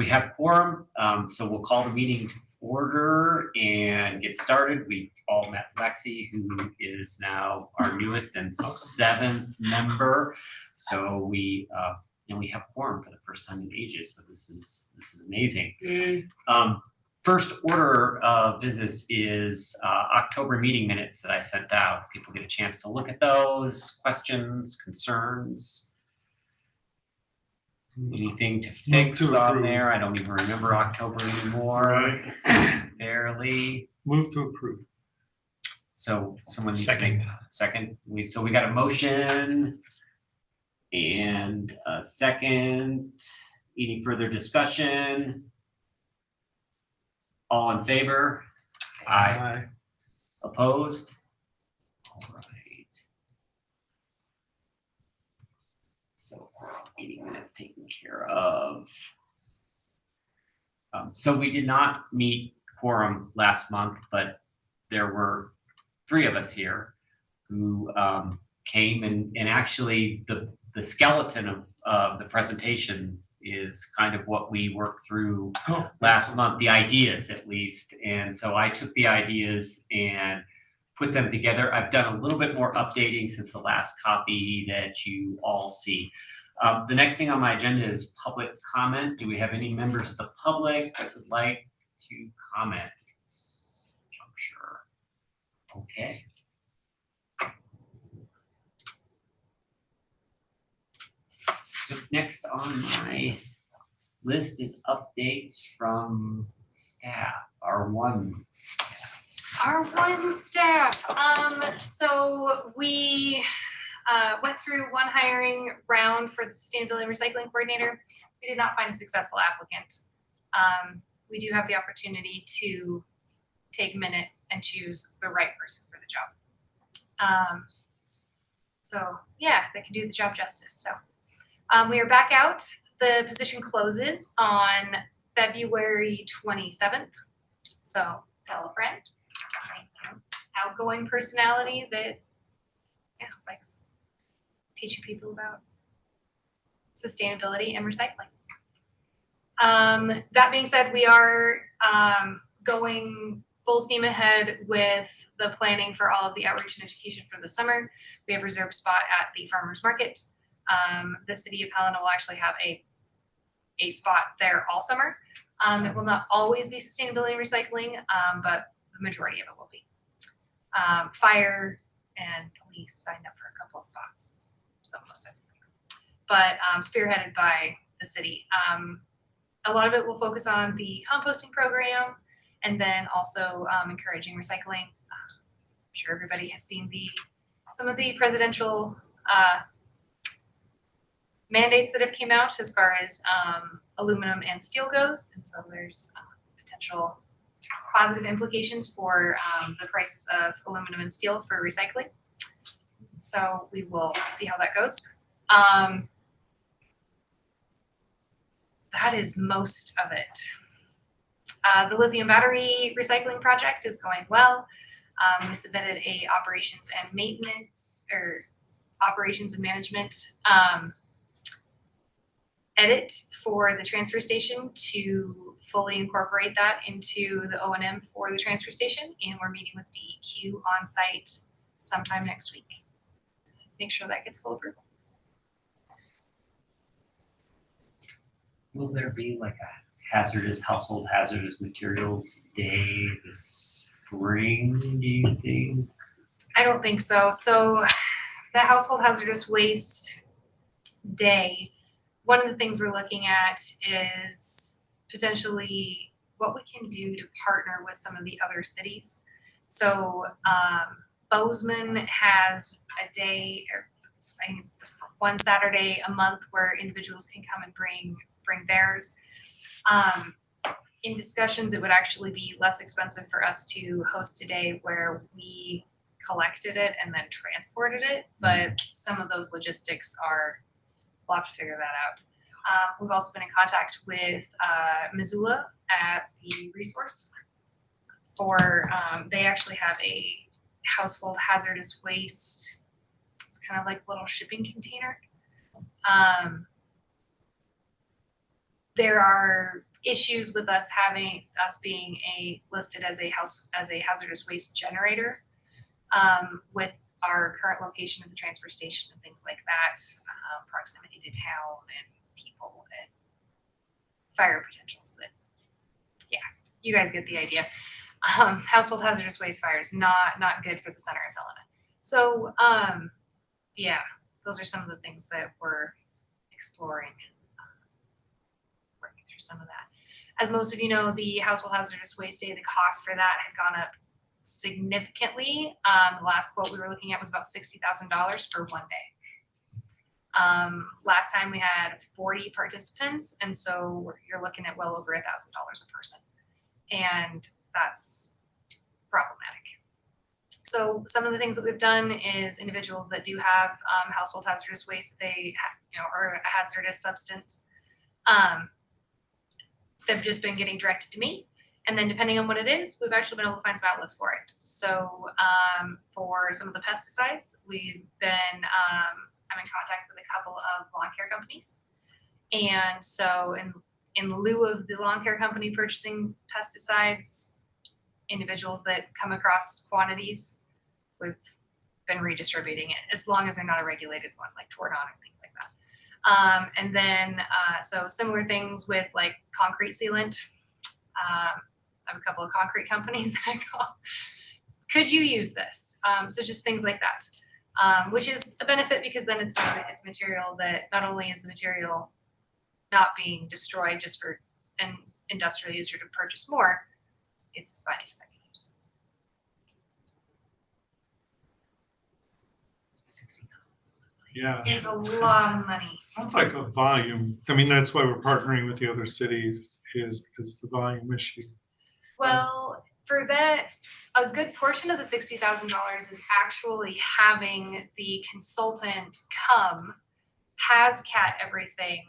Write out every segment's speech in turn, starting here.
We have quorum, so we'll call the meeting to order and get started. We've all met Lexi, who is now our newest and seventh member. So we have quorum for the first time in ages. So this is amazing. First order of business is October meeting minutes that I sent out. People get a chance to look at those. Questions, concerns. Anything to fix on there? I don't even remember October anymore. Right. Barely. Move to approve. So someone needs to make a second. So we got a motion and a second. Any further discussion? All in favor? Aye. Opposed? All right. So meeting minutes taken care of. So we did not meet quorum last month, but there were 3 of us here who came and actually the skeleton of the presentation is kind of what we worked through last month, the ideas at least. And so I took the ideas and put them together. I've done a little bit more updating since the last copy that you all see. The next thing on my agenda is public comment. Do we have any members of the public that would like to comment at this juncture? Okay. So next on my list is updates from staff, R1 staff. R1 staff. So we went through one hiring round for the sustainability and recycling coordinator. We did not find a successful applicant. We do have the opportunity to take a minute and choose the right person for the job. So yeah, they can do the job justice. So we are back out. The position closes on February 27th. So tell a friend. Outgoing personality that likes teaching people about sustainability and recycling. That being said, we are going full steam ahead with the planning for all of the outreach and education for the summer. We have reserved a spot at the farmers market. The city of Helena will actually have a spot there all summer. It will not always be sustainability and recycling, but the majority of it will be. Fire and police signed up for a couple of spots, some of those types of things. But spearheaded by the city. A lot of it will focus on the composting program and then also encouraging recycling. I'm sure everybody has seen some of the presidential mandates that have came out as far as aluminum and steel goes. And so there's potential positive implications for the prices of aluminum and steel for recycling. So we will see how that goes. That is most of it. The lithium battery recycling project is going well. We submitted a operations and management edit for the transfer station to fully incorporate that into the O&M for the transfer station, and we're meeting with DEQ on site sometime next week to make sure that gets full approval. Will there be like a household hazardous materials day this spring, do you think? I don't think so. So the household hazardous waste day, one of the things we're looking at is potentially what we can do to partner with some of the other cities. So Bozeman has a day, or I think it's one Saturday a month where individuals can come and bring theirs. In discussions, it would actually be less expensive for us to host a day where we collected it and then transported it, but some of those logistics we'll have to figure that out. We've also been in contact with Missoula at the resource for, they actually have a household hazardous waste. It's kind of like a little shipping container. There are issues with us being listed as a hazardous waste generator, with our current location of the transfer station and things like that, proximity to town and people and fire potentials that, yeah, you guys get the idea. Household hazardous waste fires, not good for the center of Helena. So, yeah, those are some of the things that we're exploring, working through some of that. As most of you know, the household hazardous waste day, the cost for that had gone up significantly. The last quote we were looking at was about $60,000 for one day. Last time we had 40 participants, and so you're looking at well over $1,000 a person, and that's problematic. So some of the things that we've done is individuals that do have household hazardous waste, or a hazardous substance, they've just been getting directed to me. And then depending on what it is, we've actually been able to find some outlets for it. So for some of the pesticides, we've been, I'm in contact with a couple of lawn care companies. And so in lieu of the lawn care company purchasing pesticides, individuals that come across quantities, we've been redistributing it, as long as they're not a regulated one, like Tordon and things like that. And then, so similar things with like concrete sealant. I have a couple of concrete companies that I call, could you use this? So just things like that, which is a benefit because then it's material that not only is the material not being destroyed just for an industrial user to purchase more, it's finding a second use. Yeah. It's a lot of money. Sounds like a volume. I mean, that's why we're partnering with the other cities, is because it's a volume issue. Well, for that, a good portion of the $60,000 is actually having the consultant come, has cat everything,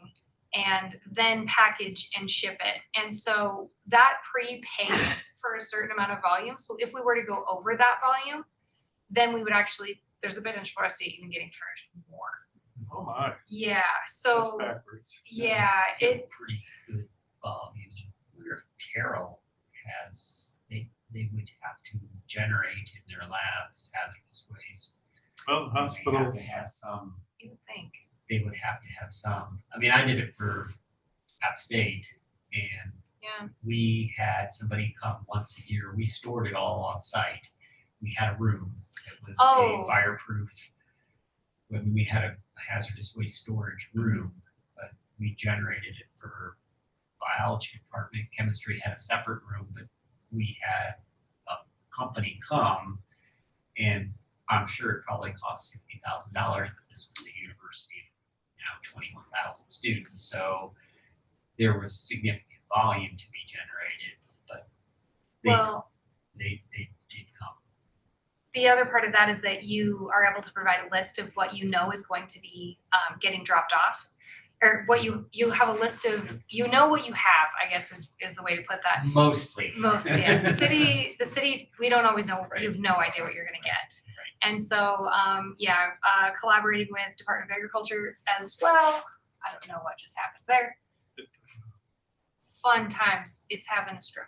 and then package and ship it. And so that prepays for a certain amount of volume. So if we were to go over that volume, then we would actually, there's a potential for us to even getting charged more. Oh my, Yeah, that's so backwards. yeah, it's pretty good volume. I wonder if Carroll has, they would have to generate in their labs hazardous waste. Well, hospitals. They have some, you would think. they would have to have some. I mean, I did it for App State, and Yeah. we had somebody come once a year. We stored it all on site. We had a room that was Oh. a fireproof. When we had a hazardous waste storage room, but we generated it for biology department. Chemistry had a separate room, but we had a company come, and I'm sure it probably cost $60,000, but this was a university of 21,000 students, so there was significant volume to be generated, but they did come. The other part of that is that you are able to provide a list of what you know is going to be getting dropped off, or what you have a list of, you know what you have, I guess is the way to put that. Mostly. Mostly, yeah. The city, we don't always know. Right. You have no idea what you're going to get. Right. And so, collaborating with Department of Agriculture as well. I don't know what just happened there. Fun times. It's having a stroke.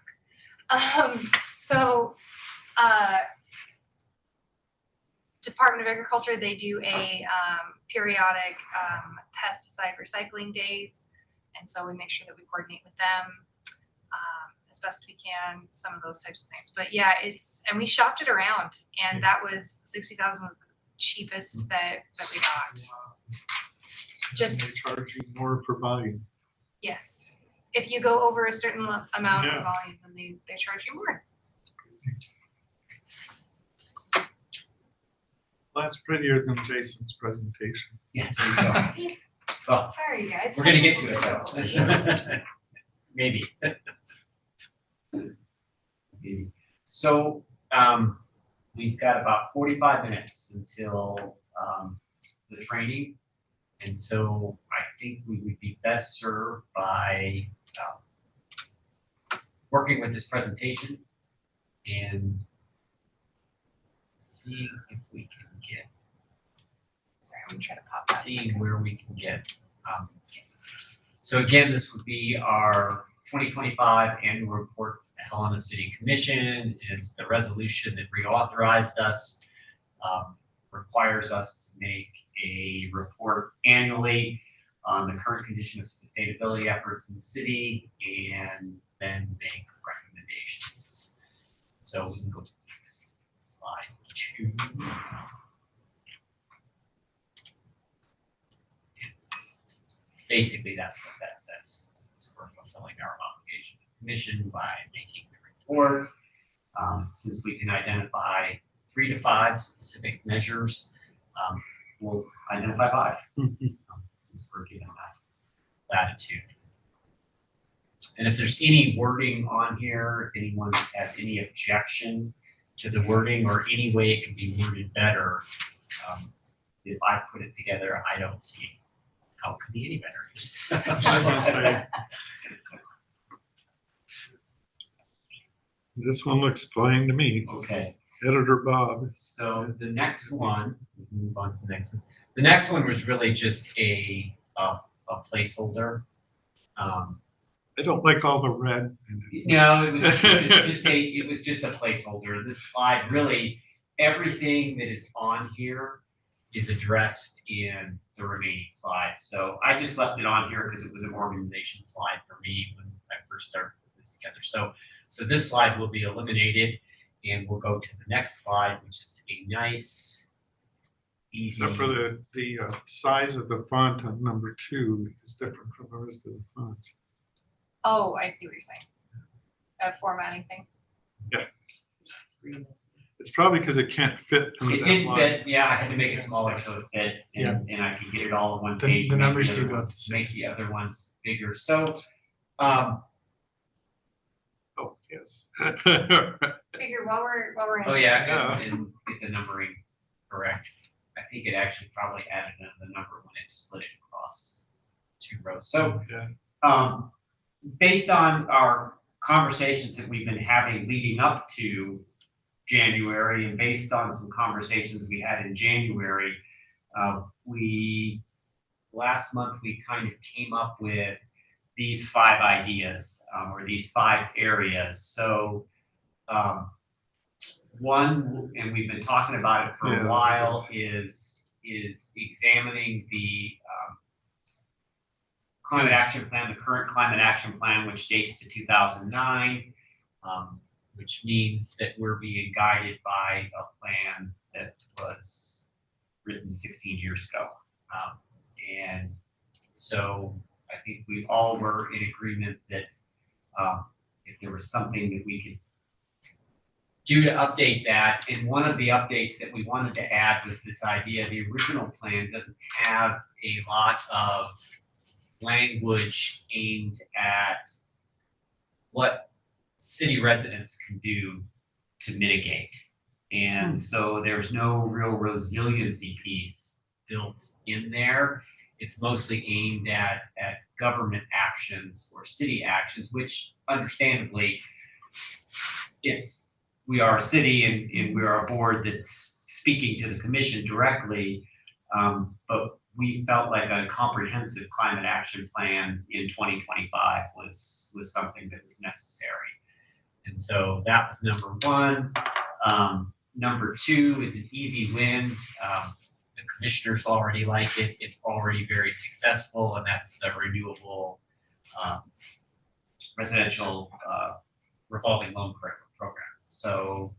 Department of Agriculture, they do a periodic pesticide recycling days, and so we make sure that we coordinate with them as best we can, some of those types of things. But yeah, and we shopped it around, and that was 60,000 was the cheapest that we got. Just They charge you more for volume. yes, if you go over a certain amount Yeah. of volume, then they charge you more. Well, that's prettier than Jason's presentation. Yeah, there you go. Thanks. Well, Sorry, guys. we're gonna get to it Please. though. Maybe. Maybe. So, we've got about 45 minutes until, the training. And so I think we would be best served by, working with this presentation and seeing if we can get, Sorry, I'm gonna try to pop that. seeing where we can get. So again, this would be our 2025 annual report to the Helena City Commission is the resolution that reauthorized us, requires us to make a report annually on the current condition of sustainability efforts in the city and then make recommendations. So we can go to the next slide 2. Basically, that's what that says. So we're fulfilling our obligation to the commission by making the report. Since we can identify 3 to 5 specific measures, we'll identify 5. Since we're given that latitude. And if there's any wording on here, if anyone's have any objection to the wording or any way it can be worded better, if I put it together, I don't see how it could be any better. I must say, this one looks fine to me. Okay, Editor Bob. so the next one, we can move on to the next one. The next one was really just a placeholder. I don't like all the red in it. No, it was just a placeholder. This slide, really, everything that is on here is addressed in the remaining slides. So I just left it on here because it was an organization slide for me when I first started putting this together. So this slide will be eliminated, and we'll go to the next slide, which is a nice, easy. Except for the size of the font on number 2 is different from the rest of the fonts. Oh, I see what you're saying. A formatting thing. It's probably because it can't fit under It that didn't line. fit, yeah, I had to make it smaller so it fit, and I could get it all on one page. The make numbers other do go up ones- to Make 6. the other ones bigger, so, Oh, yes. Figure while we're in. oh yeah, Yeah. and get the numbering correct. I think it actually probably added the number when it split it across 2 rows, so, Yeah. based on our conversations that we've been having leading up to January and based on some conversations we had in January, last month we kind of came up with these 5 ideas, or these 5 areas. So one, and we've been talking about it for Yeah. a while, is examining the climate action plan, the current climate action plan, which dates to 2009, which means that we're being guided by a plan that was written 16 years ago. And so I think we all were in agreement that if there was something that we could do to update that, and one of the updates that we wanted to add was this idea, the original plan doesn't have a lot of language aimed at what city residents can do to mitigate. And so there's no real resiliency piece built in there. It's mostly aimed at government actions or city actions, which understandably, we are a city and we are a board that's speaking to the commission directly, but we felt like a comprehensive climate action plan in 2025 was something that was necessary. And so that was number 1. Number 2 is an easy win. The commissioners already like it. It's already very successful, and that's the renewable residential revolving loan program. So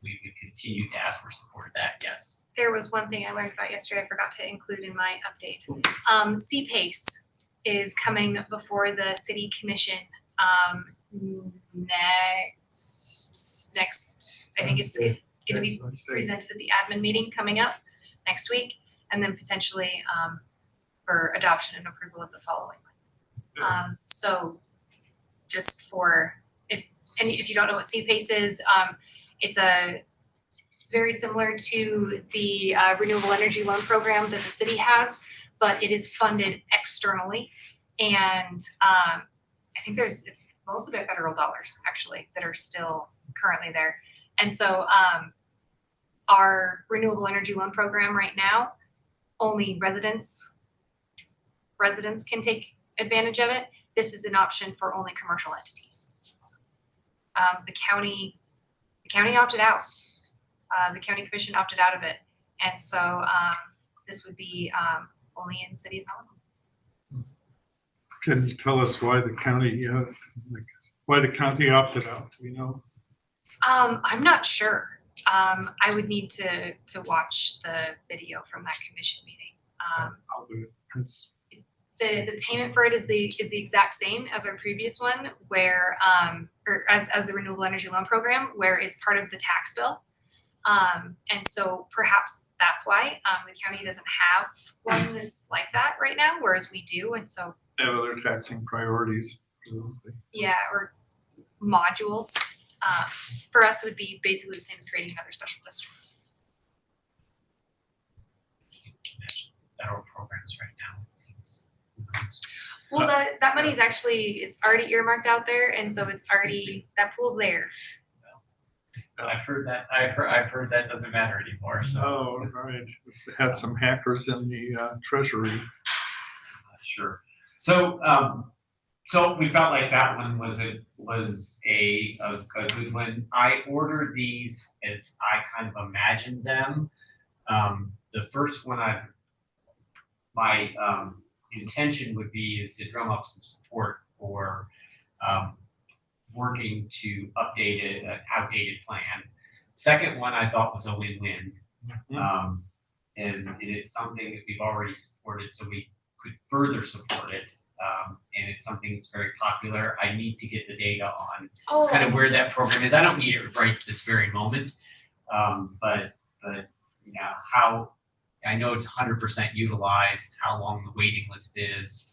we would continue to ask for support of that, yes. There was one thing I learned about yesterday I forgot to include in my update. CPACE is coming before the city commission next, I think it's gonna be presented at the admin meeting coming up next week, and then potentially for adoption and approval of the following one. So just for, if you don't know what CPACE is, it's very similar to the renewable energy loan program that the city has, but it is funded externally. And I think it's most of it federal dollars actually that are still currently there. And so our renewable energy loan program right now, only residents can take advantage of it. this is an option for only commercial entities. So, the county opted out. The county commission opted out of it, and so this would be only in the city of Helena. Can you tell us why the county, opted out, do you know? I'm not sure. I would need to watch the video from that commission meeting. I'll do it. It's, The payment for it is the exact same as our previous one, where or as the renewable energy loan program, where it's part of the tax bill. And so perhaps that's why the county doesn't have one that's like that right now, whereas we do. And so they have other taxing priorities, presumably. yeah, or modules. For us, it would be basically the same as creating another special district. Federal programs right now, it seems. Well, that money's actually, it's already earmarked out there, and so it's already, that pool's there. I've heard that doesn't matter anymore, so. Oh, right. Had some hackers in the treasury. Sure. So, so we felt like that one was a good one. I ordered these as I kind of imagined them. The first one my intention would be is to drum up some support for working to update an outdated plan. Second one I thought was a win-win. And it's something that we've already supported, so we could further support it. And it's something that's very popular. I need to get the data on kind of where that program is. I don't need it right this very moment. But you know, how, I know it's 100% utilized, how long the waiting list is,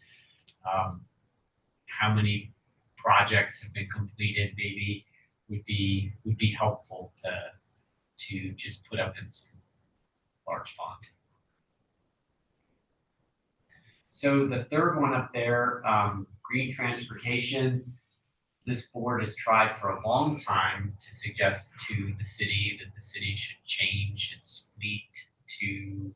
how many projects have been completed, maybe would be helpful to just put up in some large font. So the third one up there, green transportation. This board has tried for a long time to suggest to the city that the city should change its fleet to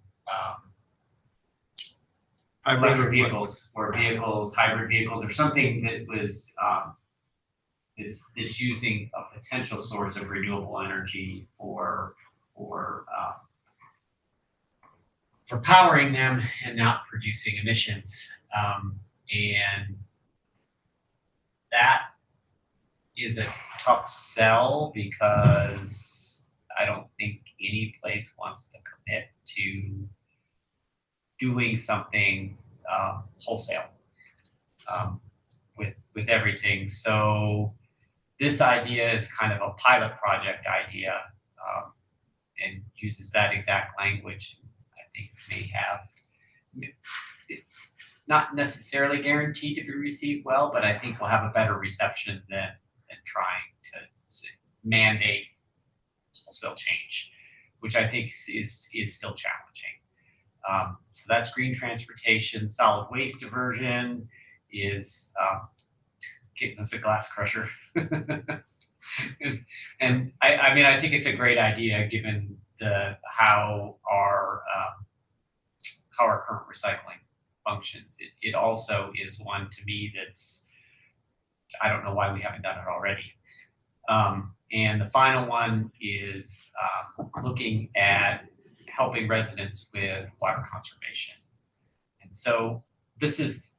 electric vehicles or hybrid vehicles, or something that was that's using a potential source of renewable energy for powering them and not producing emissions. And that is a tough sell because I don't think any place wants to commit to doing something wholesale with everything. So this idea is kind of a pilot project idea, and uses that exact language. I think may have not necessarily guaranteed to be received well, but I think we'll have a better reception than trying to mandate wholesale change, which I think is still challenging. So that's green transportation. Solid waste diversion is getting us a glass crusher. and I mean, I think it's a great idea given how our current recycling functions. It also is one to me that's, I don't know why we haven't done it already. And the final one is looking at helping residents with water conservation. And so this is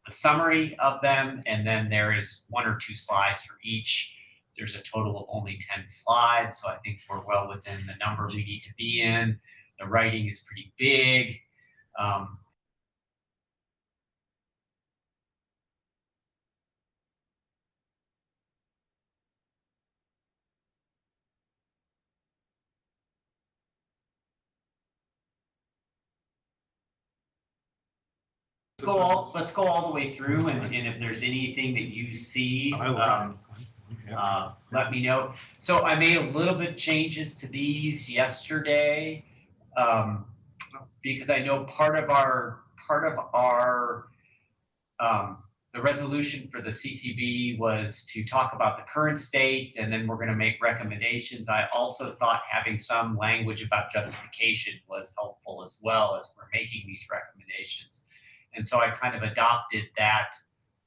the summary of them, and then there is 1 or 2 slides for each. There's a total of only 10 slides, so I think we're well within the number we need to be in. The writing is pretty big. Let's go all the way through, and if there's anything that you see, let me know. So I made a little bit changes to these yesterday, because I know part of our the resolution for the CCB was to talk about the current state, and then we're going to make recommendations. I also thought having some language about justification was helpful as well as we're making these recommendations. And so I kind of adopted that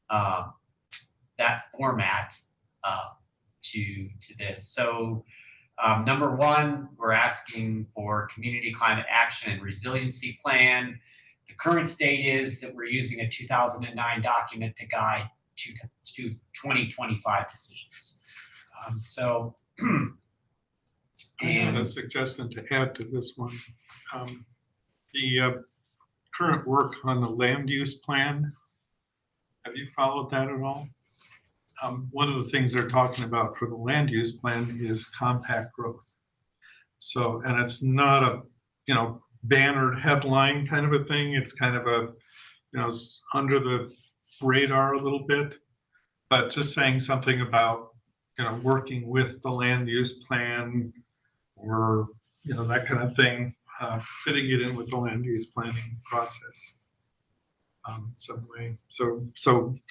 that format to this. So number one, we're asking for community climate action and resiliency plan. The current state is that we're using a 2009 document to guide to 2025 decisions. I have a And suggestion to add to this one. The current work on the land use plan, have you followed that at all? One of the things they're talking about for the land use plan is compact growth. So, and it's not a, bannered headline kind of a thing. It's kind of a, it's under the radar a little bit, but just saying something about, working with the land use plan or, that kind of thing, fitting it in with the land use planning process. Some way. So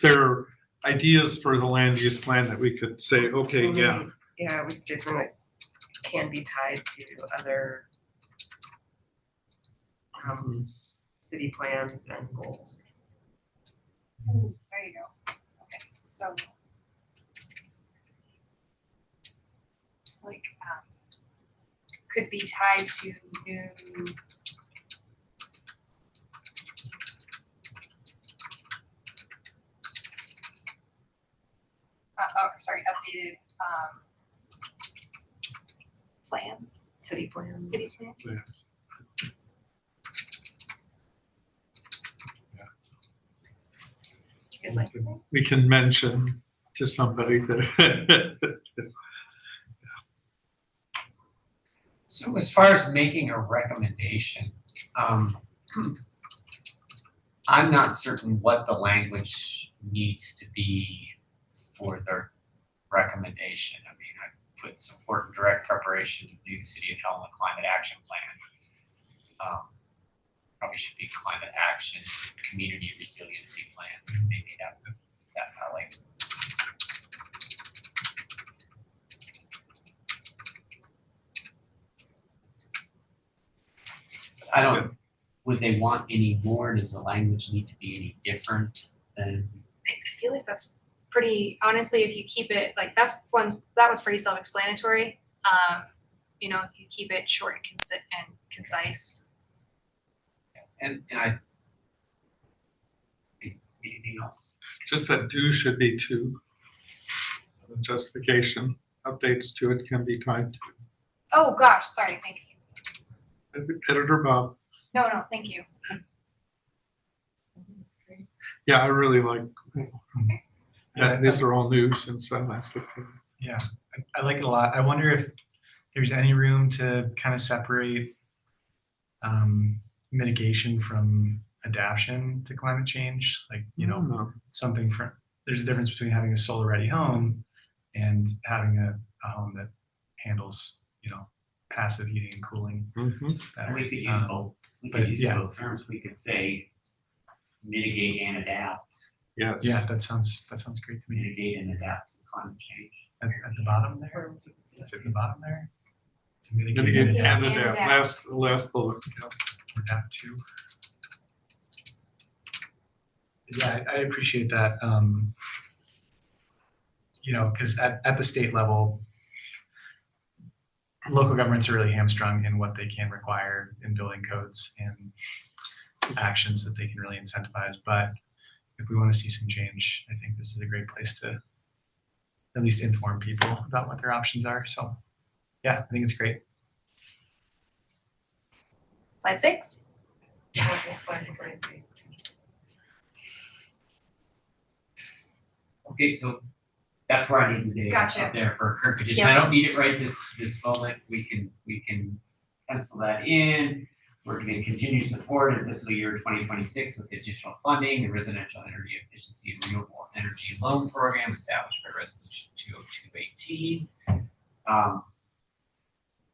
there are ideas for the land use plan that we could say, okay, yeah. Yeah, we could say something that can be tied to other city plans and goals. There you go. Okay, so it's like could be tied to new updated plans, City plans. city plans. Yeah. Do you guys like that? We can mention to somebody that. So as far as making a recommendation, I'm not certain what the language needs to be for the recommendation. I mean, I put support and direct preparation of new City of Helena climate action plan. Probably should be climate action, community resiliency plan, maybe that highlight. I don't, would they want any more? Does the language need to be any different than? I feel like that's pretty, honestly, if you keep it like that was pretty self-explanatory. If you keep it short and concise. And I, anything else? Just that do should be two. The justification, updates to it can be tied to. Oh gosh, sorry, thank you. Editor Bob. No, thank you. Yeah, I really like. These are all new since I last looked at it. Yeah, I like it a lot. I wonder if there's any room to kind of separate mitigation from adaptation to climate change. Like, No. something from, there's a difference between having a solar ready home and having a home that handles, passive heating and cooling Mhm. better. We could use both. We but could use yeah. both terms. We could say mitigate and adapt. Yes. Yeah, that sounds great to me. Mitigate and adapt to climate change. At the bottom there, is it in the bottom there? To mitigate Mitigate and and adapt, adapt. adapt. Last bullet. or adapt to. Yeah, I appreciate that. Because at the state level, local governments are really hamstrung in what they can require in building codes and actions that they can really incentivize. But if we want to see some change, I think this is a great place to at least inform people about what their options are. So yeah, I think it's great. Slide 6. Okay, so that's where I need the data Gotcha. up there for current condition. I don't need it right this moment. We can pencil that in. We're going to continue support in fiscal year 2026 with additional funding, the residential energy efficiency and renewable energy loan program established by resolution 20218.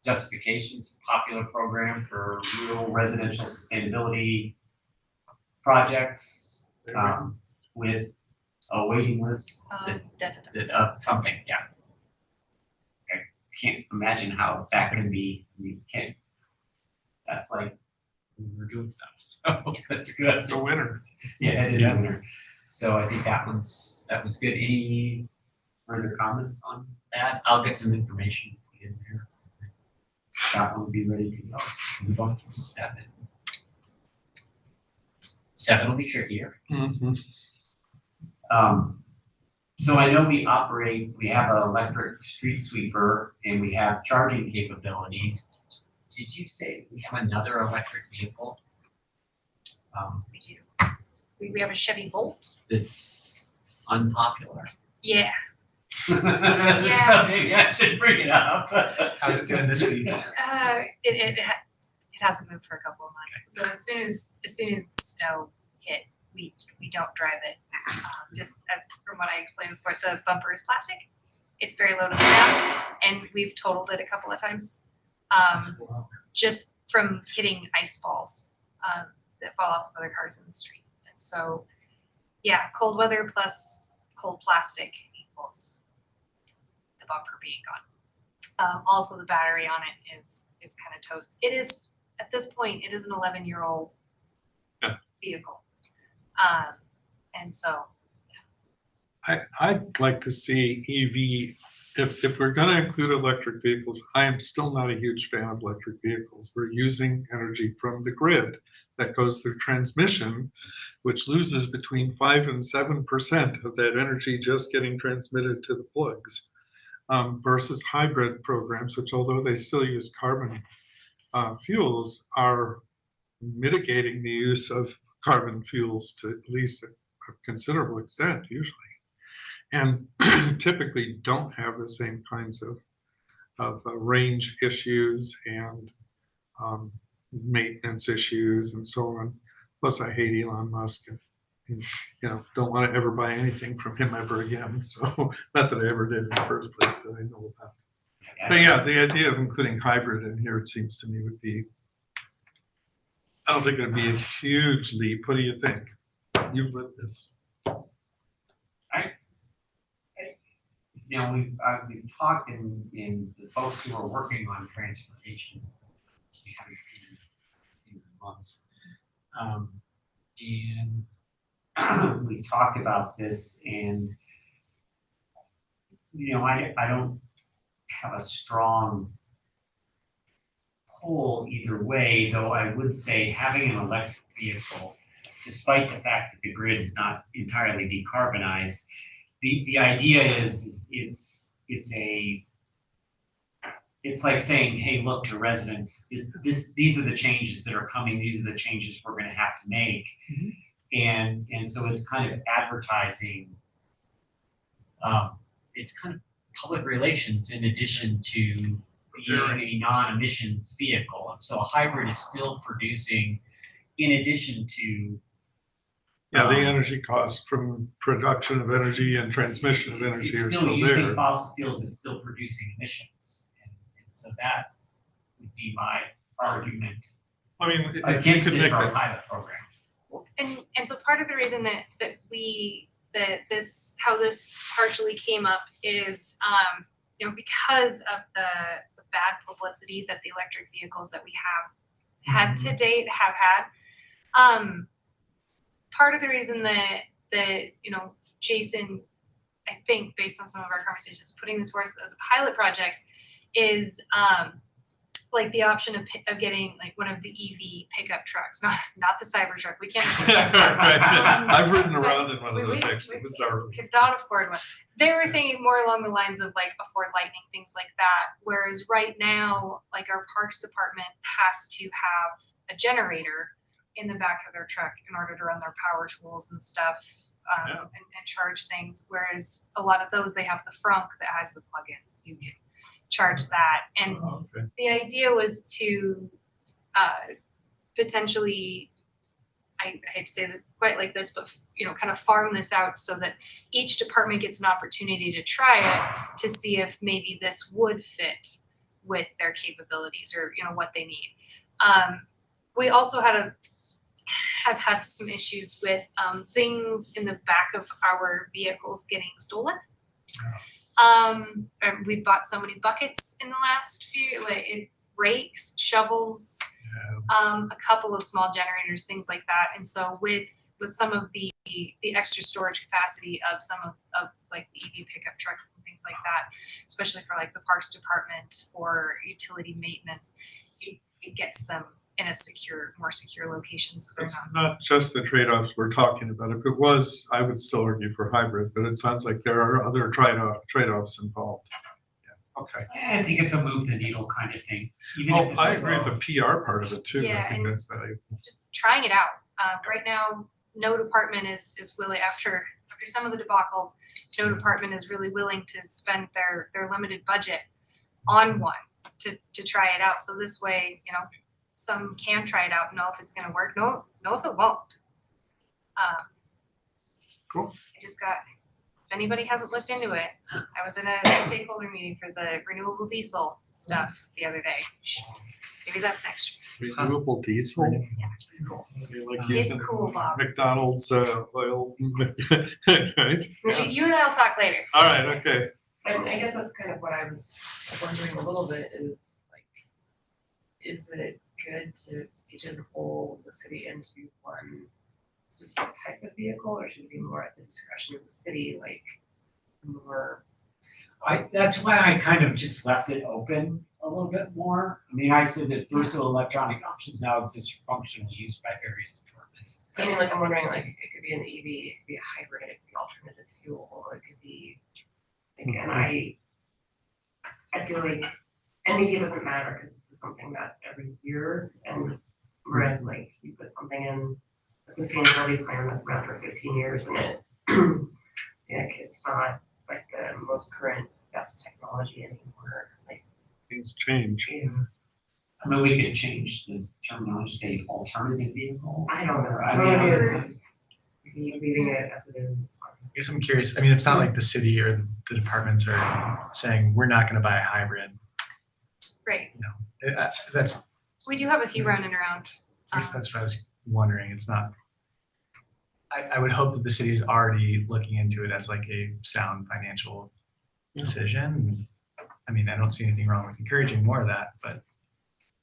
Justifications, popular program for rural residential sustainability projects with a waiting list something, yeah. I can't imagine how that can be, that's like, we're doing stuff, so that's good. It's a winner. Yeah, it is a winner. So I think that one's good. Any further comments on that? I'll get some information in there. That one will be ready to go. So move on to 7. 7 will be trickier. So I know we have an electric street sweeper and we have charging capabilities. Did you say we have another electric vehicle? We do. We have a Chevy Volt. That's unpopular. Yeah. So maybe I should bring it up. How's it doing this week? It hasn't moved for a couple of months. So as soon as the snow hit, we don't drive it. Just from what I explained before, the bumper is plastic. It's very low to the ground, and we've totaled it a couple of times. Just from hitting ice balls that fall off of other cars in the street. And so, yeah, cold weather plus cold plastic equals the bumper being gone. Also, the battery on it is kind of toast. It is, at this point, it is an 11-year-old vehicle. And so, I'd like to see EV, if we're gonna include electric vehicles, I am still not a huge fan of electric vehicles. We're using energy from the grid that goes through transmission, which loses between 5 and 7% of that energy just getting transmitted to the plugs, versus hybrid programs, which although they still use carbon fuels, are mitigating the use of carbon fuels to at least a considerable extent usually, and typically don't have the same kinds of range issues and maintenance issues and so on. Plus, I hate Elon Musk and don't want to ever buy anything from him ever again. So not that I ever did in the first place that I know about. But yeah, the idea of including hybrid in here, it seems to me, would be, I don't think it'd be a huge leap. What do you think? You've lived this. We've talked in the folks who are working on transportation. We haven't seen in months, and we talked about this, and I don't have a strong pull either way, though I would say having an electric vehicle, despite the fact that the grid is not entirely decarbonized, the idea is it's like saying, hey, look to residents, these are the changes that are coming, these are the changes we're going to have to make. And so it's kind of advertising, it's kind of public relations in addition to being a non-emissions vehicle. And so a hybrid is still producing, in addition to Yeah, the energy costs from production of energy and transmission of energy it's are still still using there. fossil fuels, it's still producing emissions. And so that would be my argument I mean, if you against could it make for a that, pilot program. and so part of the reason that how this partially came up is because of the bad publicity that the electric vehicles that we have had to date have had. Part of the reason that Jason, I think based on some of our conversations, putting this forth as a pilot project is like the option of getting like one of the EV pickup trucks, not the Cybertruck. We can't. I've ridden but around in one of we those actually, bizarrely. could not afford one. They were thinking more along the lines of like a Ford Lightning, things like that. Whereas right now, like our Parks Department has to have a generator in the back of their truck in order to run their power tools and stuff and charge things. Whereas a lot of those, they have the frunk that has the plugins. You can charge that. And Okay. the idea was to potentially, I hate to say that quite like this, but kind of farm this out so that each department gets an opportunity to try it to see if maybe this would fit with their capabilities or what they need. We also have had some issues with things in the back of our vehicles getting stolen. And we've bought so many buckets in the last few, it's rakes, shovels, a couple of small generators, things like that. And so with some of the extra storage capacity of some of like the EV pickup trucks and things like that, especially for like the parks department or utility maintenance, it gets them in a more secure location, so they're It's not. not just the trade-offs we're talking about. If it was, I would still argue for hybrid, but it sounds like there are other trade-offs involved. Yeah, okay. I think it's a move the needle kind of thing. Even if I it's agree with slow. the PR part of it too. Yeah, I think and- that's valuable. Just trying it out. Right now, no department is willing, after some of the debacles, no department is really willing to spend their limited budget on one to try it out. So this way, some can try it out and know if it's gonna work, know if it won't. Cool. I just got, if anybody hasn't looked into it, I was in a stakeholder meeting for the renewable diesel stuff the other day. Maybe that's next year. Renewable diesel? Yeah, it's cool. You like It's using cool, Bob. McDonald's oil, right? You and I'll talk later. All right, okay. And I guess that's kind of what I was wondering a little bit is like, is it good to pigeonhole the city into one specific type of vehicle, or should it be more at the discretion of the city, like more? That's why I kind of just left it open a little bit more. I mean, I said that versatile electronic options now exist for functional use by various departments. I mean, like I'm wondering, like it could be an EV, it could be a hybrid, it could be alternative fuel, it could be like, and I feel like, and maybe it doesn't matter because this is something that's every year, and whereas like you put something in a sustainability plan that's been out for 15 years and it, like it's not like the most current best technology anymore. Like, Things change. yeah, I mean, we could change the terminology, say alternative vehicle. I don't know. I mean, Maybe it's just leaving it as it is. It's fine. I guess I'm curious, I mean, it's not like the city or the departments are saying, we're not gonna buy a hybrid. Great. That's, We do have a few running around. I guess that's what I was wondering, it's not. I would hope that the city is already looking into it as like a sound financial decision. I mean, I don't see anything wrong with encouraging more of that, but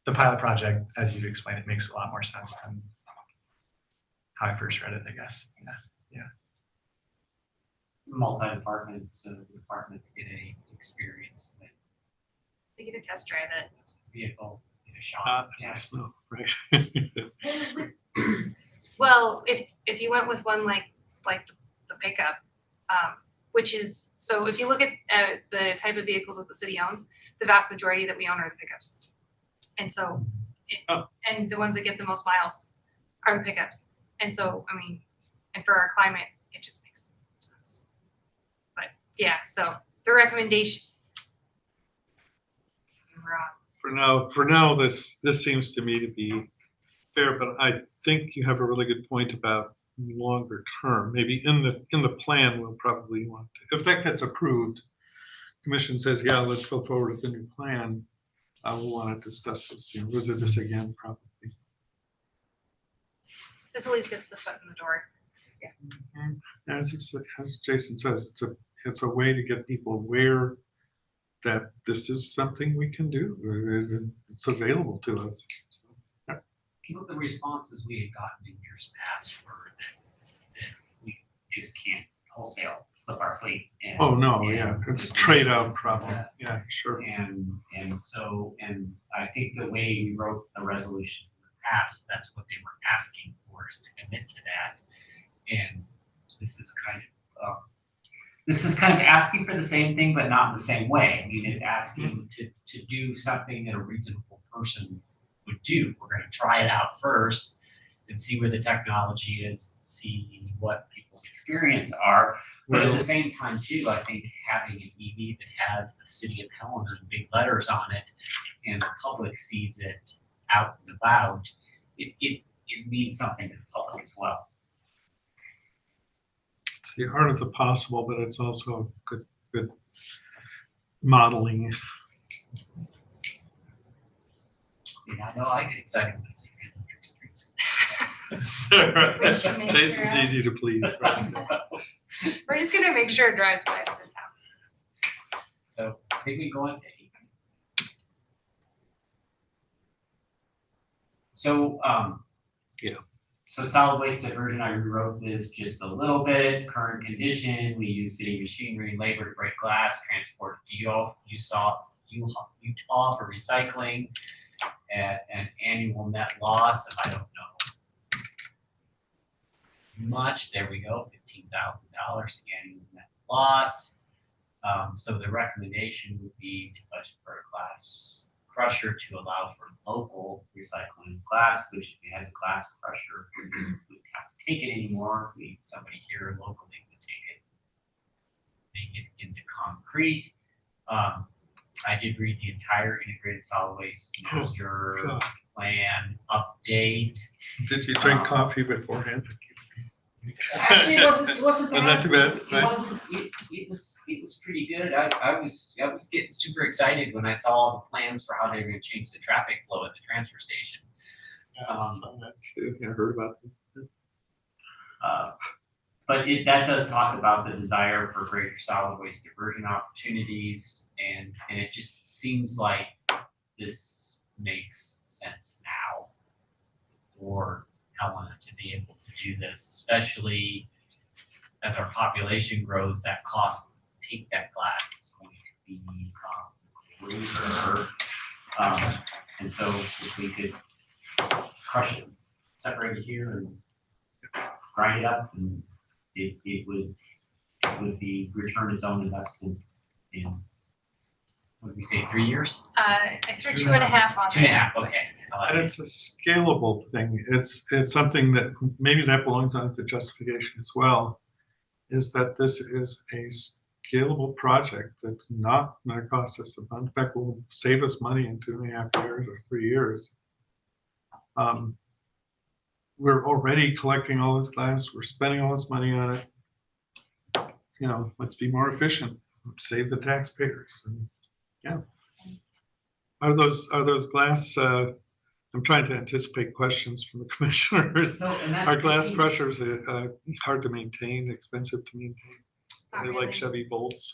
the pilot project, as you've explained, it makes a lot more sense than how I first read it, I guess, yeah. Multi-department, so the departments get a experience with They get to test drive it. vehicle, get a Not shot. in Yeah. the snow, right? Well, if you went with one like the pickup, which is, so if you look at the type of vehicles that the city owns, the vast majority that we own are the pickups. And so, and the ones that get the most miles are the pickups. And so, I mean, and for our climate, it just makes sense. But yeah, so the recommendation. We're off. For now, this seems to me to be fair, but I think you have a really good point about longer term. Maybe in the plan, we'll probably want to, if that gets approved, commission says, yeah, let's go forward with the new plan. We'll want to discuss this, visit this again, probably. This at least gets the foot in the door. As Jason says, it's a way to get people aware that this is something we can do. It's available to us. You know, the responses we had gotten in years past were that we just can't wholesale flip our fleet. And, Oh, no, and- yeah, it's a trade-out and, problem. Yeah, sure. And I think the way we wrote the resolutions in the past, that's what they were asking for, is to commit to that. And this is kind of asking for the same thing, but not in the same way. I mean, it's asking to do something that a reasonable person would do. We're gonna try it out first and see where the technology is, see what people's experience are. But at the same time too, I think having an EV that has the city of Helena in big letters on it and the public sees it out and about, it means something to the public as well. It's the art of the possible, but it's also good modeling. Yeah, I know I get excited when I see electric streets. Which makes Jason's her- easy to please, right? We're just gonna make sure it drives past his house. So I think we go into 8. So, Yeah. So solid waste diversion, I rewrote this just a little bit, current condition, we use city machinery and labor to break glass, transport to Utah for recycling at an annual net loss of, I don't know, much, there we go, $15,000 annual net loss. So the recommendation would be to budget for a glass crusher to allow for local recycling of glass, which if we had a glass crusher, we wouldn't have to take it anymore. Somebody here locally would take it, make it into concrete. I did read the entire integrated solid waste master God. plan update. Did you drink coffee beforehand? Actually, it wasn't Wasn't bad. that too bad, It right? wasn't, it was pretty good. I was getting super excited when I saw all the plans for how they were gonna change the traffic flow at the transfer station. Yeah, I saw that too. I heard about it. But that does talk about the desire for greater solid waste diversion opportunities, and it just seems like this makes sense now for Helena to be able to do this, especially as our population grows, that cost to take that glass is going to be greater. And so if we could crush it, separate it here and grind it up, and it would be return its own investment in, what did we say, 3 years? I threw 2.5 on 2.5, okay. And it's a scalable thing. It's something that maybe that belongs on the justification as well, is that this is a scalable project that's not gonna cost us a bunch. In fact, will save us money in 2.5 years or 3 years. We're already collecting all this glass. We're spending all this money on it. You know, let's be more efficient, save the taxpayers, and yeah. Are those glass, I'm trying to anticipate questions from the commissioners. So, and that. Are glass crushers hard to maintain, expensive to maintain? Are Not they really. like Chevy Bolts?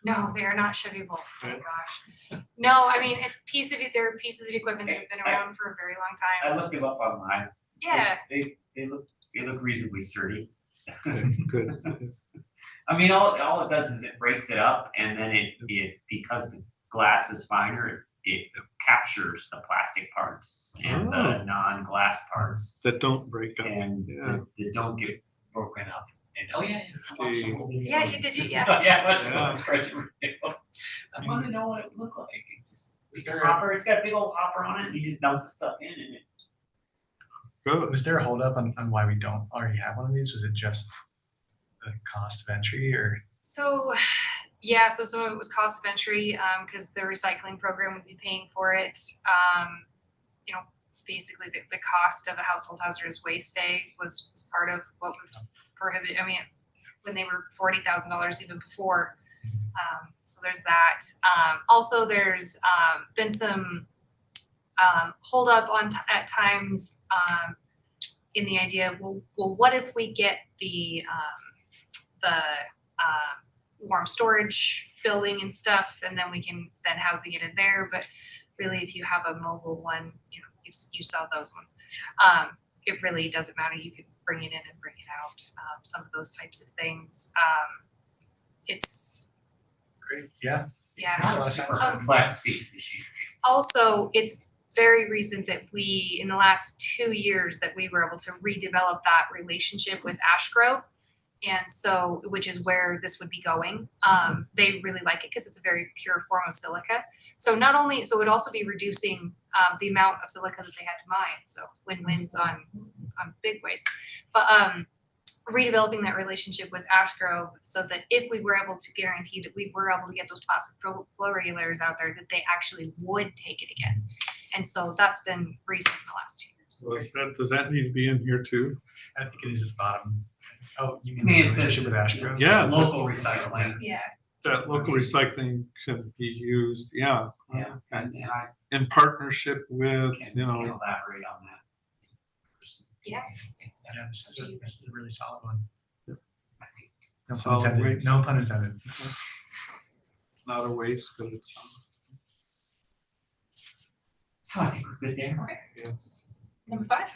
No, they are not Chevy Bolts, thank gosh. No, I mean, they're pieces of equipment that have been around for a very long I time. looked them up online. Yeah, They look reasonably sturdy. Good. I mean, all it does is it breaks it up, and then it because the glass is finer, it captures the plastic parts and Oh. the non-glass parts, That don't break up. and Yeah. that don't get broken up. And I watched the whole video. Yeah, you did, yeah. Yeah, I watched the Yeah. whole expression video. I want to know what it looked like. It's just Is it's a there a- hopper. It's got a big old hopper on it, and you just dump the stuff in, and it. Good. Was there a holdup on why we don't already have one of these? Was it just the cost of entry or? So, yeah, so some of it was cost of entry, because the recycling program would be paying for it. You know, basically the cost of a household hazardous waste day was part of what was prohibited. I mean, when they were $40,000 even before. So there's that. Also, there's been some hold up at times in the idea of, well, what if we get the warm storage building and stuff, and then we can then housing it in there. But really, if you have a mobile one, you know, you sell those ones. It really doesn't matter. You could bring it in and bring it out. Some of those types of things. It's Great, yeah. yeah. Makes a lot of Super sense. complex piece of issue. Also, it's very recent that we, in the last 2 years, that we were able to redevelop that relationship with Ash Grove. And so, which is where this would be going. They really like it because it's a very pure form of silica. So it would also be reducing the amount of silica that they had to mine. So win-wins on big ways. But redeveloping that relationship with Ash Grove so that if we were able to guarantee that we were able to get those plastic flow regulators out there, that they actually would take it again. And so that's been recent in the last 2 years. So does that need to be in here too? I think it is at the bottom. Oh, you I mean mean, the it says relationship with Ash Grove? Yeah. Local recycling. Yeah. That local recycling could be used, yeah. Yeah, and I In partnership with, can you know, elaborate on that. Yeah. Yeah, this is a really solid one. No pun Solid intended. waste. No pun intended. it's not a waste, but it's, So I think we're good there. yes. Number 5?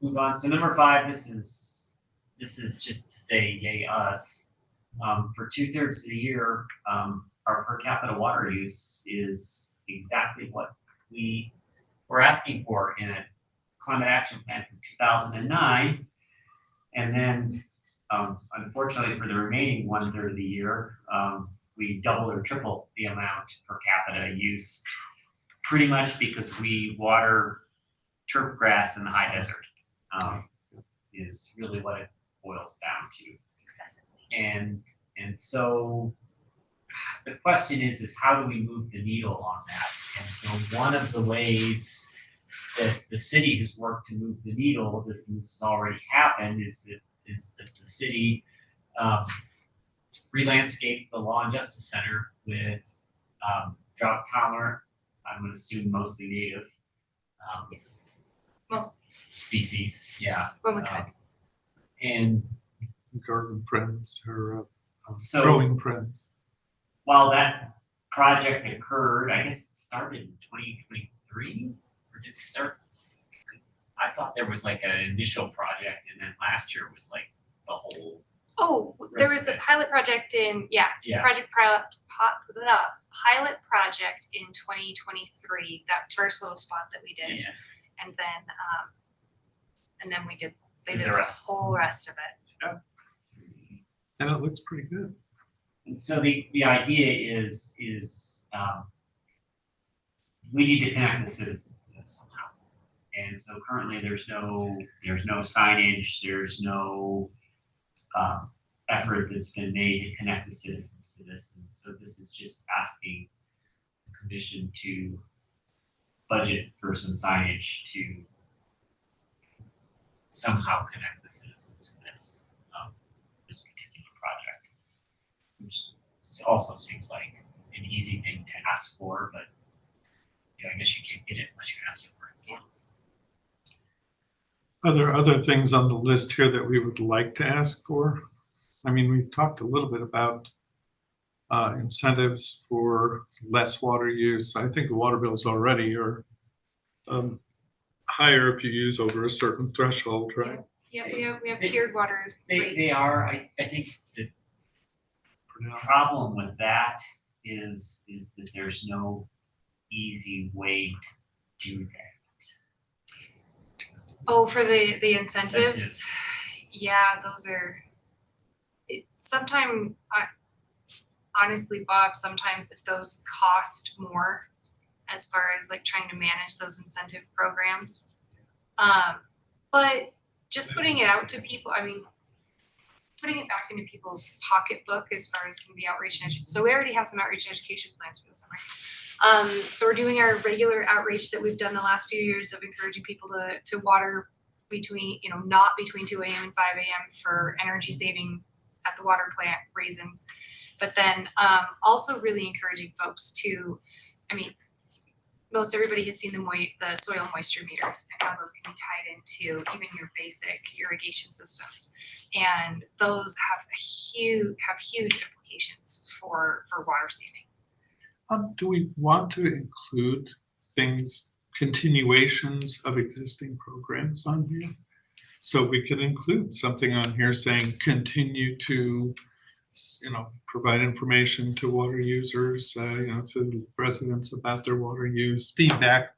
Move on. So number 5, this is just to say yay us. For 2/3 of the year, our per capita water use is exactly what we were asking for in a climate action plan from 2009. And then, unfortunately for the remaining 1/3 of the year, we double or triple the amount per capita use, pretty much because we water turf grass in the high desert, is really what it boils down to. Excessively. And so the question is how do we move the needle on that? And so one of the ways that the city has worked to move the needle, this has already happened, is that the city re-landscaped the Law and Justice Center with drought tolerant, I'm gonna assume mostly native Most, species, yeah. when we could. And Garden friends or So- growing friends. while that project occurred, I guess it started in 2023, or did it start? I thought there was like an initial project, and then last year was like the whole, Oh, there Rest was of a it. pilot project in, yeah. pilot project in 2023, that first little spot that we did. Yeah. And then they Did did the the rest. whole rest of it. And it looks pretty good. And so the idea is we need to connect the citizens to this somehow. And so currently there's no signage, there's no effort that's been made to connect the citizens to this. And so this is just asking the commission to budget for some signage to somehow connect the citizens to this particular project, which also seems like an easy thing to ask for, but I guess you can't get it unless you ask for it. So. Yeah. Are there other things on the list here that we would like to ask for? I mean, we've talked a little bit about incentives for less water use. I think the water bills already are higher if you use over a certain threshold, right? Yeah, we have They- tiered water rates. They are. I think the For now. problem with that is that there's no easy way to do that. Oh, for the incentives? Incentives. Yeah, those are, honestly, Bob, sometimes if those cost more as far as like trying to manage those incentive programs. But just putting it out to people, I mean, putting it back into people's pocketbook as far as the outreach and education. So we already have some outreach and education plans for the summer. So we're doing our regular outreach that we've done the last few years of encouraging people to water between, not between 2 a.m. and 5 a.m. for energy saving at the water plant reasons. But then also really encouraging folks to, most everybody has seen the soil moisture meters and how those can be tied into even your basic irrigation systems. And those have huge implications for water saving. Do we want to include continuations of existing programs on here? So we could include something on here saying continue to, provide information to water users, to residents about their water use, feedback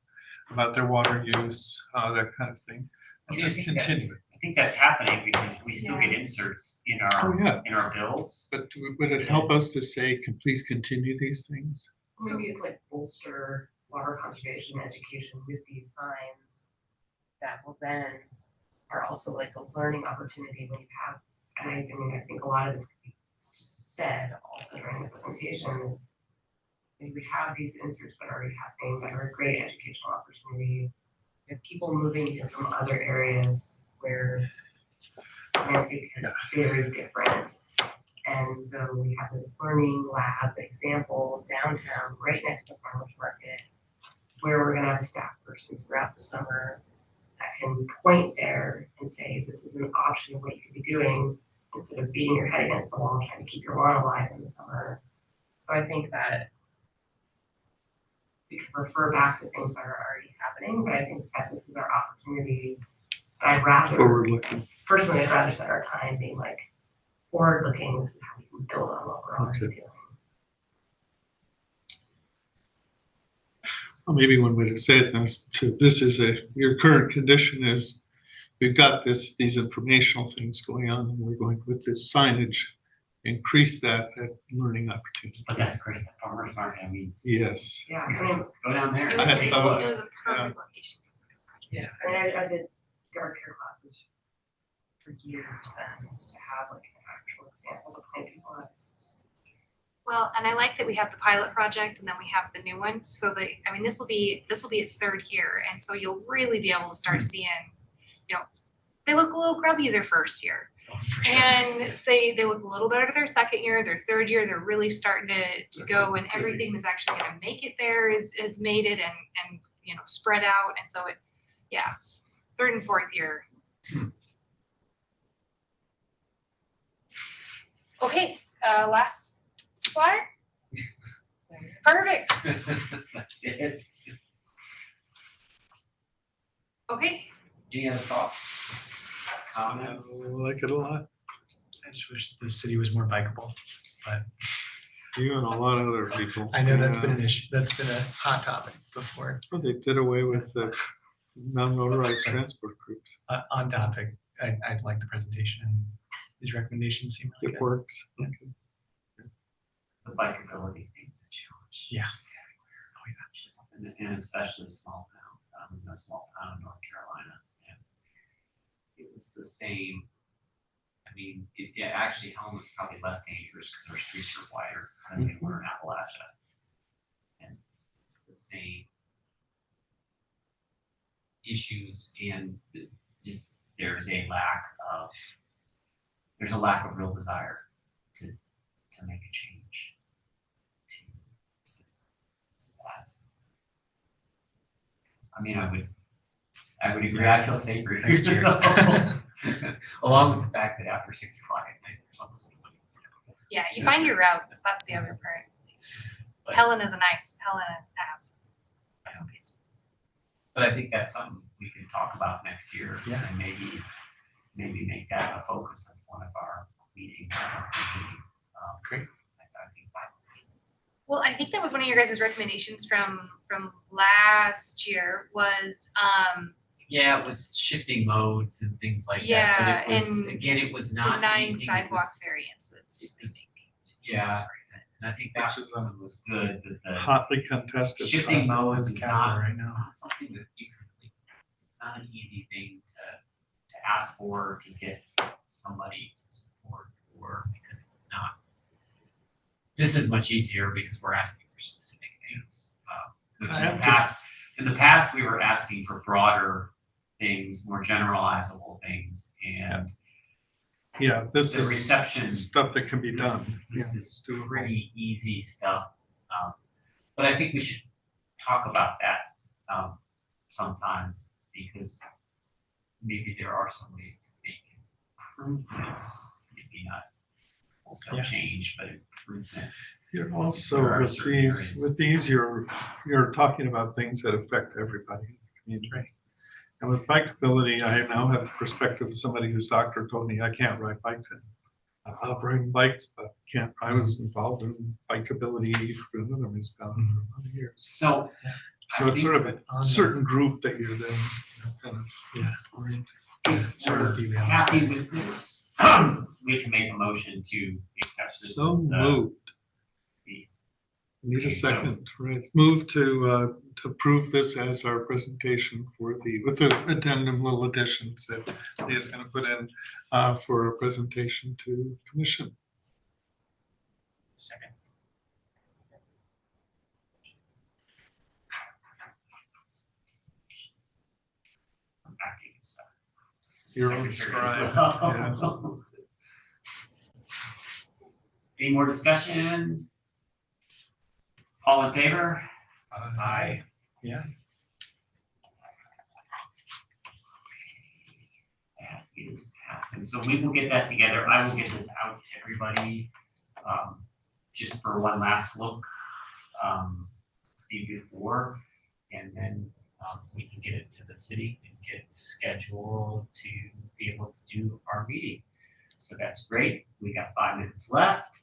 about their water use, that kind of thing. And just continue it. I think that's happening because we still get inserts in Oh, yeah. our bills. But would it help us to say, please continue these things? Maybe it's like bolster water conservation education with these signs that will then are also like a learning opportunity when you have, and I think a lot of this could be said also during the presentation is we have these inserts that are already happening that are a great educational opportunity. We have people moving here from other areas where landscape is very different. And so we have this learning lab example downtown, right next to the farmers market, where we're gonna have a staff person throughout the summer that can point there and say, this is an option of what you could be doing instead of beating your head against the wall trying to keep your lawn alive in the summer. So I think that we could refer back to things that are already happening, but I think that this is our opportunity. I'd rather, Forward looking. personally, I'd rather spend our time being like forward looking, this is how we can build on what we're already Okay. doing. Well, maybe one way to say it is this is your current condition is we've got these informational things going on and we're going with this signage, increase that learning opportunity. But that's great, the farmer's market, I mean, Yes. Yeah, I mean, go down there. It was, I had thought- it was a perfect location. yeah, I mean, I did yard care classes for years and to have like an actual example of how people is. Well, and I like that we have the pilot project and then we have the new one, so that, I mean, this will be its third year, and so you'll really be able to start seeing, you know, they look a little grubby their first year. Oh, for sure. And they look a little better their second year, their third year, they're really starting to go, and everything that's actually gonna make it there is mated and, you know, spread out, and so it, yeah, third and fourth year. Okay, last slide. Perfect, That's it. okay. Any other thoughts, I comments? like it a lot. I just wish the city was more bikeable. You and a lot of other people. I know that's been Yeah. an issue. That's been a hot topic before. Well, they did away with the non-motorized transport groups. On topic, I like the presentation and these recommendations seem really It good. works. Yeah. The bikeability thing's a challenge. Yes. Just, and especially small towns. I'm in a small town in North Carolina, and it was the same. I mean, actually, Helm is probably less dangerous because our streets are wider than they were in Appalachia, and it's the same issues, and just there's a lack of real desire to make a change to that. I mean, I would agree, I feel safer. Thanks, Jerry. Along with the fact that after 6 o'clock at night, there's almost nobody. Yeah, you find your routes, that's the other part. But- Helen has houses. That's nice. But I think that's something we can talk about next year. Yeah. And maybe make that a focus of one of our meetings. Great. I think that Well, I think that was one of your guys' recommendations from last year was, yeah, it was shifting modes and things like Yeah, that, but it was, and again, it was not denying anything that sidewalk was- variances, I it was- think. Yeah, and I think that Which is, one was good, that the Hotly contested. shifting topic. modes in is Canada not, right it's now. not something that you can really, it's not an easy thing to ask for, to get somebody to support, or because it's not. This is much easier because we're asking for specific things. Which I in have the to- past, we were asking for broader things, more generalizable things, and Yeah, this the is reception. stuff that can be done. This Yeah, is it's doable. pretty easy stuff. But I think we should talk about that sometime, because maybe there are some ways to make improvements, maybe not wholesale Yeah. change, but improvements. You're also There are with certain these, areas. you're talking about things that affect everybody in the community. Right. And with bikeability, I now have the perspective of somebody whose doctor told me I can't ride bikes anymore. I love riding bikes, but can't, I was involved in bikeability for another municipality for a lot of years. So. So I it's think sort of a on the- certain group that you're then kind of. Yeah. oriented. If Sort we're of derail us happy there. with this, we can make a motion to accept this So as the. moved. the- Need a Okay, so- second, right? Move to approve this as our presentation with the addendum, little additions that Leah's gonna put in for a presentation to commission. Second. I'm back to you, so. Your own Secretary. scribe. Yeah. Any more discussion? All in favor? Aye. Yeah. Yeah, it was passed, and so we will get that together, I will get this out to everybody, just for one last look. see before. And then we can get it to the city and get scheduled to be able to do our meeting. So that's great. We got 5 minutes left.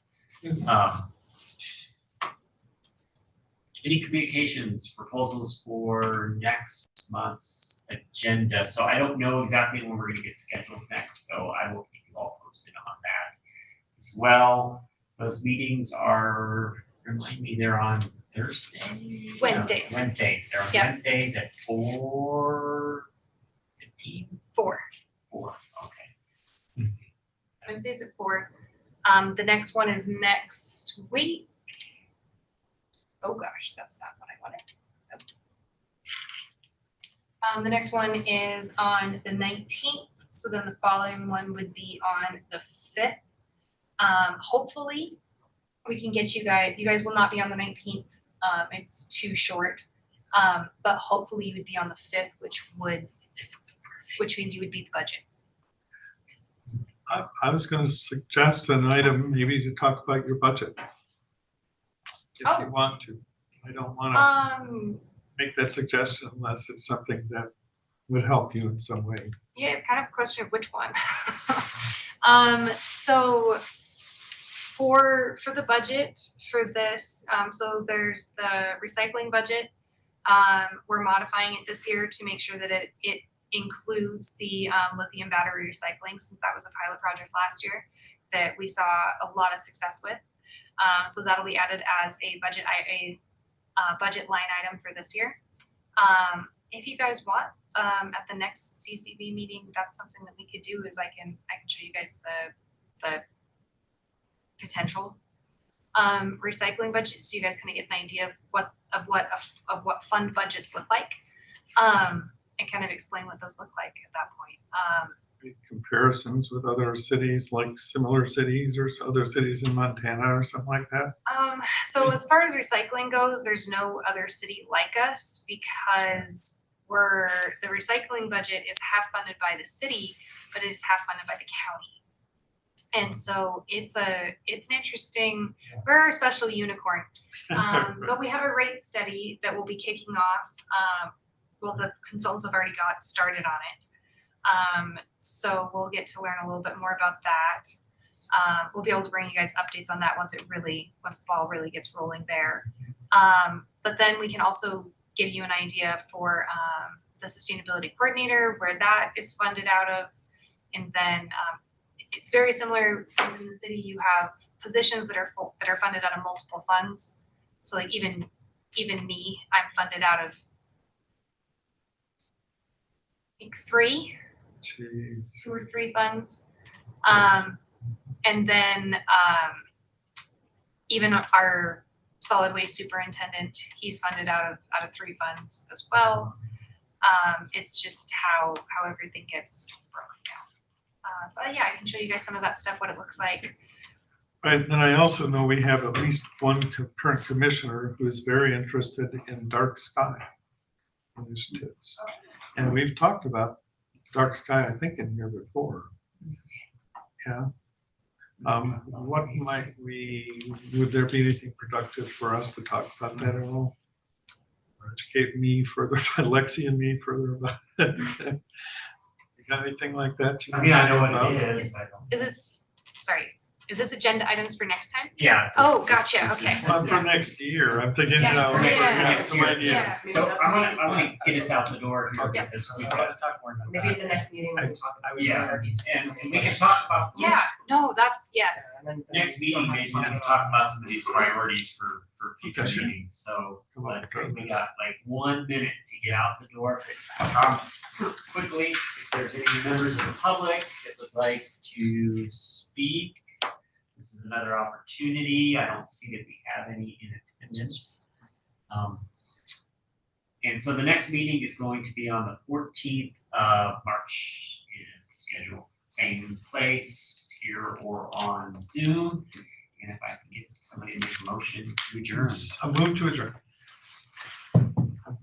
Any communications, proposals for next month's agenda? So I don't know exactly when we're gonna get scheduled next, so I will keep you all posted on that as well. Those meetings are, remind me, they're on Thursday? Wednesdays. Wednesdays, they're on Yep. Wednesdays at 4:15? 4. 4, okay. Wednesdays at 4. The next one is next week. Oh gosh, that's not what I wanted. Nope. The next one is on the 19th, so then the following one would be on the 5th. Hopefully, we can get you guys will not be on the 19th, it's too short. But hopefully you would be on the 5th, which means you would beat the budget. I was gonna suggest an item, maybe to talk about your budget. If Oh. you want to. I don't wanna make that suggestion unless it's something that would help you in some way. Yeah, it's kind of a question of which one. So for the budget for this, so there's the recycling budget. We're modifying it this year to make sure that it includes the lithium battery recycling, since that was a pilot project last year that we saw a lot of success with. So that'll be added as a budget line item for this year. If you guys want, at the next CCB meeting, that's something that we could do. Is I can show you guys the potential recycling budget, so you guys kind of get an idea of what fund budgets look like, and kind of explain what those look like at that point. Make comparisons with other cities, like similar cities or other cities in Montana or something like that. So as far as recycling goes, there's no other city like us, because the recycling budget is half funded by the city, but it is half funded by the county. And so it's an interesting, we're a special unicorn. But we have a rate study that will be kicking off. The consultants have already got started on it. So we'll get to learn a little bit more about that. We'll be able to bring you guys updates on that once the ball really gets rolling there. But then we can also give you an idea for the sustainability coordinator, where that is funded out of. And then it's very similar in the city. You have positions that are funded out of multiple funds. So like even me, I'm funded out of, I think 3. Jeez. 2 or 3 funds. And then even our solid waste superintendent, he's funded out of 3 funds as well. It's just how everything gets broken down. But yeah, I can show you guys some of that stuff, what it looks like. Right, and I also know we have at least one current commissioner who is very interested in dark sky initiatives. And we've talked about dark sky, I think, in here before. Yeah. What would there be anything productive for us to talk about that at all? Or educate me further, Lexi and me further about it? You got anything like that? I mean, I know what about? it is. Is this agenda items for next time? Yeah. Oh, gotcha, okay. Well, for next year, I'm thinking, Yeah, we yeah. have some ideas. Yeah. So I wanna get us out the door here, Yeah. because we've I got, want to talk more about Maybe at that. the next meeting we can talk about. I was Yeah. wondering- and we can talk about. Yeah, no, that's, yes. Next meeting, maybe we can talk about some of these priorities for future Okay, sure. meetings, so, Come on, but go we on. got like 1 minute to get out the door. Quickly, if there's any members of the public that would like to speak, this is another opportunity. I don't see that we have any in attendance. And so the next meeting is going to be on the 14th of March is the schedule. Same place here or on Zoom. And if I can get somebody to make a motion to adjourn. A move to adjourn.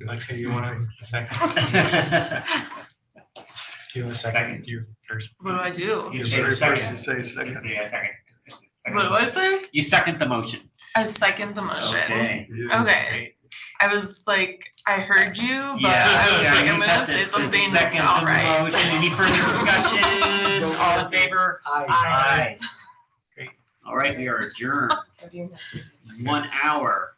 Lexi, you want a second? Do you want a second? You first. What do I do? You You say say first, second. you say You second. say a second. What do I say? You second the motion. I second the motion. Okay. Okay. I was like, I heard you, but Yeah, I was yeah, like, you I'm said gonna say this is something second not the right. motion. Any further discussion? All in favor? Aye. All right, we are adjourned. 1 hour.